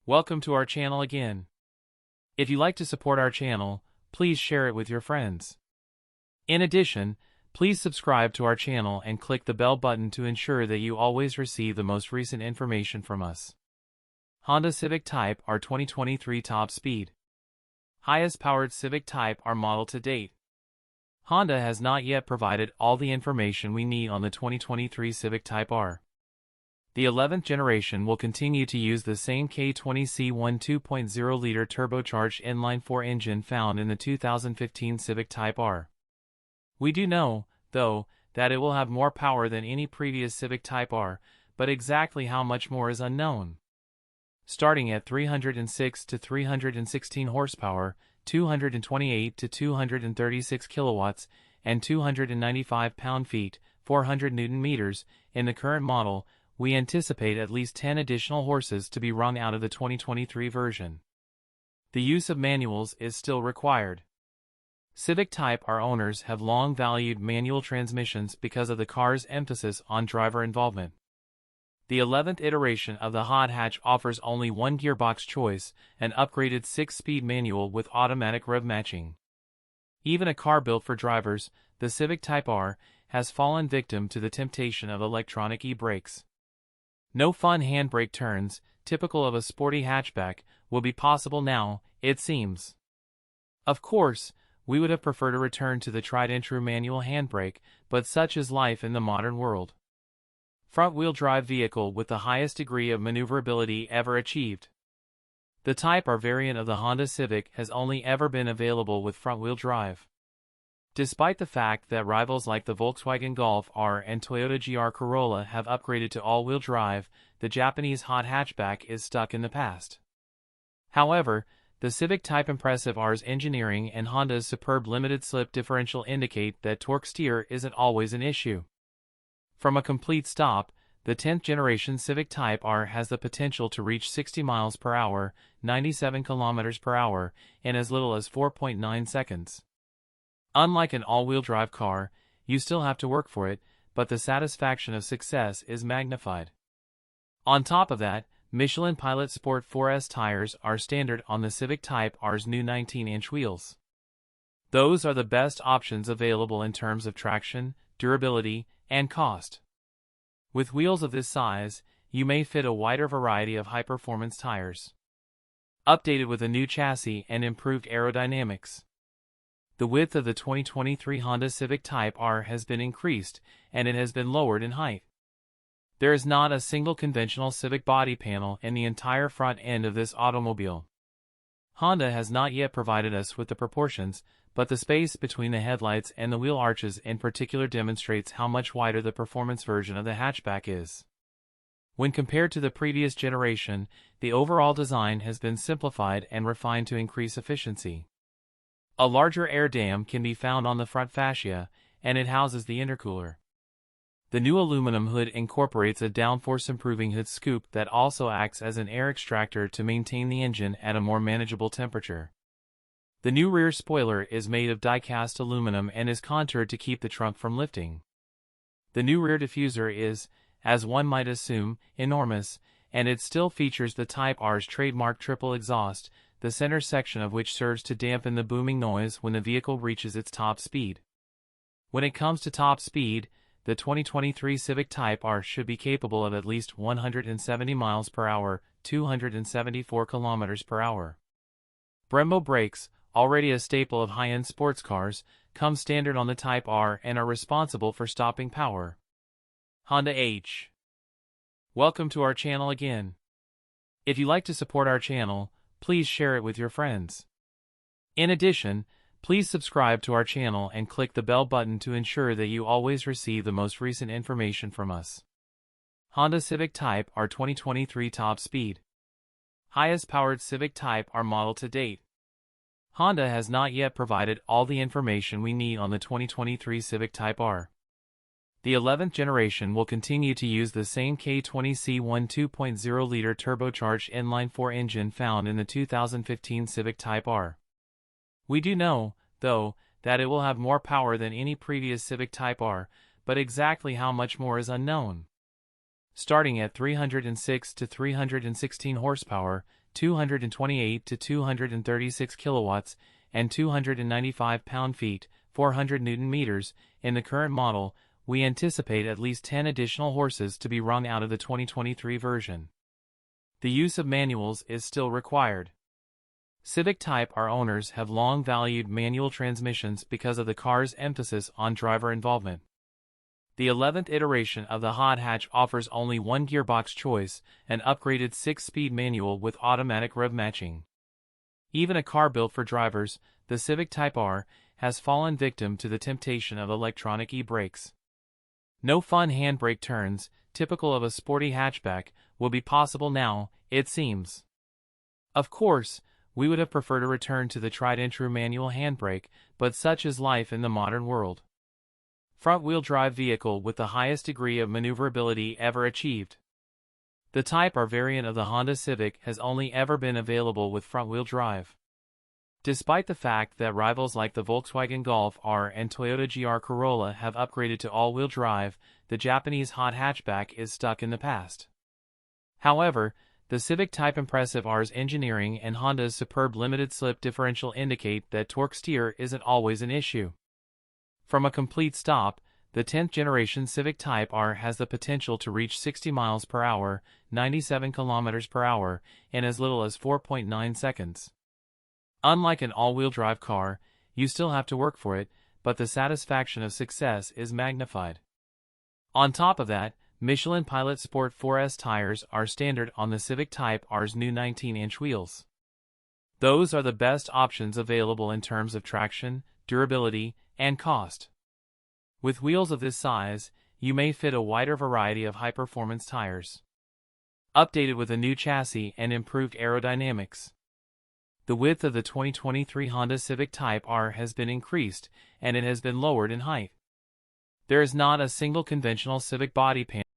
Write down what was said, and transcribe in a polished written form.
Welcome to our channel again. If you like to support our channel, please share it with your friends. In addition, please subscribe to our channel and click the bell button to ensure that you always receive the most recent information from us. Honda Civic Type R 2023 Top Speed. Highest powered Civic Type R model to date. Honda has not yet provided all the information we need on the 2023 Civic Type R. The 11th generation will continue to use the same K20C1 2.0-liter turbocharged inline-four engine found in the 2015 Civic Type R. We do know, though, that it will have more power than any previous Civic Type R, but exactly how much more is unknown. Starting at 306 to 316 horsepower, 228 to 236 kilowatts, and 295 pound-feet, 400 Newton-meters, in the current model, we anticipate at least 10 additional horses to be wrung out of the 2023 version. The use of manuals is still required. Civic Type R owners have long valued manual transmissions because of the car's emphasis on driver involvement. The 11th iteration of the hot hatch offers only one gearbox choice, an upgraded 6-speed manual with automatic rev-matching. Even a car built for drivers, the Civic Type R has fallen victim to the temptation of electronic e-brakes. No fun handbrake turns, typical of a sporty hatchback, will be possible now, it seems. Of course, we would have preferred a return to the tried-and-true manual handbrake, but such is life in the modern world. Front-wheel drive vehicle with the highest degree of maneuverability ever achieved. The Type R variant of the Honda Civic has only ever been available with front-wheel drive. Despite the fact that rivals like the Volkswagen Golf R and Toyota GR Corolla have upgraded to all-wheel drive, the Japanese hot hatchback is stuck in the past. However, the Civic Type impressive R's engineering and Honda's superb limited-slip differential indicate that torque steer isn't always an issue. From a complete stop, the 10th generation Civic Type R has the potential to reach 60 miles per hour, 97 kilometers per hour, in as little as 4.9 seconds. Unlike an all-wheel drive car, you still have to work for it, but the satisfaction of success is magnified. On top of that, Michelin Pilot Sport 4S tires are standard on the Civic Type R's new 19-inch wheels. Those are the best options available in terms of traction, durability, and cost. With wheels of this size, you may fit a wider variety of high-performance tires. Updated with a new chassis and improved aerodynamics. The width of the 2023 Honda Civic Type R has been increased, and it has been lowered in height. There is not a single conventional Civic body panel in the entire front end of this automobile. Honda has not yet provided us with the proportions, but the space between the headlights and the wheel arches in particular demonstrates how much wider the performance version of the hatchback is. When compared to the previous generation, the overall design has been simplified and refined to increase efficiency. A larger air dam can be found on the front fascia, and it houses the intercooler. The new aluminum hood incorporates a downforce improving hood scoop that also acts as an air extractor to maintain the engine at a more manageable temperature. The new rear spoiler is made of die-cast aluminum and is contoured to keep the trunk from lifting. The new rear diffuser is, as one might assume, enormous, and it still features the Type R's trademark triple exhaust, the center section of which serves to dampen the booming noise when the vehicle reaches its top speed. When it comes to top speed, the 2023 Civic Type R should be capable of at least 170 miles per hour, 274 kilometers per hour. Brembo brakes, already a staple of high-end sports cars, come standard on the Type R and are responsible for stopping power. Honda H. Welcome to our channel again. If you like to support our channel, please share it with your friends. In addition, please subscribe to our channel and click the bell button to ensure that you always receive the most recent information from us. Honda Civic Type R 2023 Top Speed. Highest powered Civic Type R model to date. Honda has not yet provided all the information we need on the 2023 Civic Type R. The 11th generation will continue to use the same K20C1 2.0-liter turbocharged inline-four engine found in the 2015 Civic Type R. We do know, though, that it will have more power than any previous Civic Type R, but exactly how much more is unknown. Starting at 306 to 316 horsepower, 228 to 236 kilowatts, and 295 pound-feet, 400 Newton-meters. In the current model, we anticipate at least 10 additional horses to be wrung out of the 2023 version. The use of manuals is still required. Civic Type R owners have long valued manual transmissions because of the car's emphasis on driver involvement. The 11th iteration of the hot hatch offers only one gearbox choice, an upgraded 6-speed manual with automatic rev-matching. Even a car built for drivers, the Civic Type R has fallen victim to the temptation of electronic e-brakes. No fun handbrake turns, typical of a sporty hatchback, will be possible now, it seems. Of course, we would have preferred a return to the tried-and-true manual handbrake, but such is life in the modern world. Front-wheel drive vehicle with the highest degree of maneuverability ever achieved. The Type R variant of the Honda Civic has only ever been available with front-wheel drive. Despite the fact that rivals like the Volkswagen Golf R and Toyota GR Corolla have upgraded to all-wheel drive, the Japanese hot hatchback is stuck in the past. However, the Civic Type Impressive R's engineering and Honda's superb limited-slip differential indicate that torque steer isn't always an issue. From a complete stop, the 10th generation Civic Type R has the potential to reach 60 miles per hour, 97 kilometers per hour, in as little as 4.9 seconds. Unlike an all-wheel drive car, you still have to work for it, but the satisfaction of success is magnified. On top of that, Michelin Pilot Sport 4S tires are standard on the Civic Type R's new 19-inch wheels. Those are the best options available in terms of traction, durability, and cost. With wheels of this size, you may fit a wider variety of high-performance tires. Updated with a new chassis and improved aerodynamics. The width of the 2023 Honda Civic Type R has been increased, and it has been lowered in height. There is not a single conventional Civic body panel